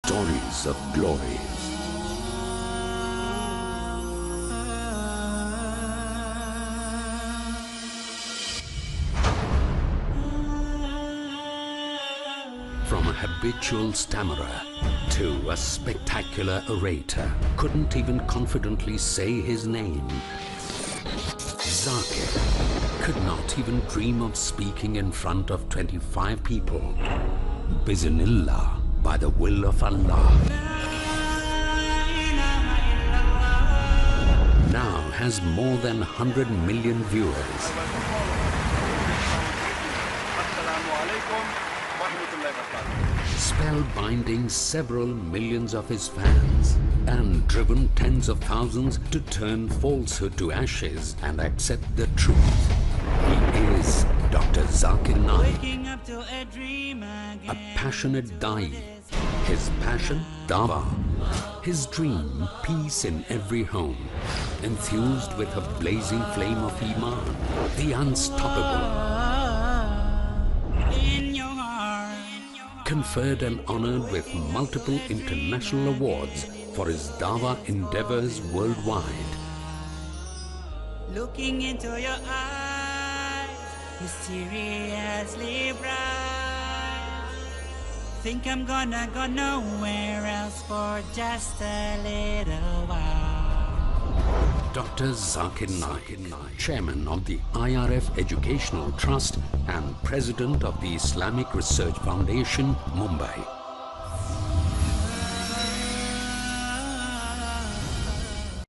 stories of glory. From a habitual stammerer to a spectacular orator, couldn't even confidently say his name. Zakir could not even dream of speaking in front of 25 people. Biznillah, by the will of Allah. Now has more than 100 million viewers. Spellbinding several millions of his fans and driven tens of thousands to turn falsehood to ashes and accept the truth. He is Dr. Zakir Naik, a passionate da'i. His passion, dawah. His dream, peace in every home. Enthused with a blazing flame of Iman, the unstoppable. Conferred and honored with multiple international awards for his dawah endeavors worldwide. Looking into your eyes, mysteriously bright. Think I'm gonna go nowhere else for just a little while. Dr. Zakir Naik, Chairman of the IRF Educational Trust and President of the Islamic Research Foundation, Mumbai.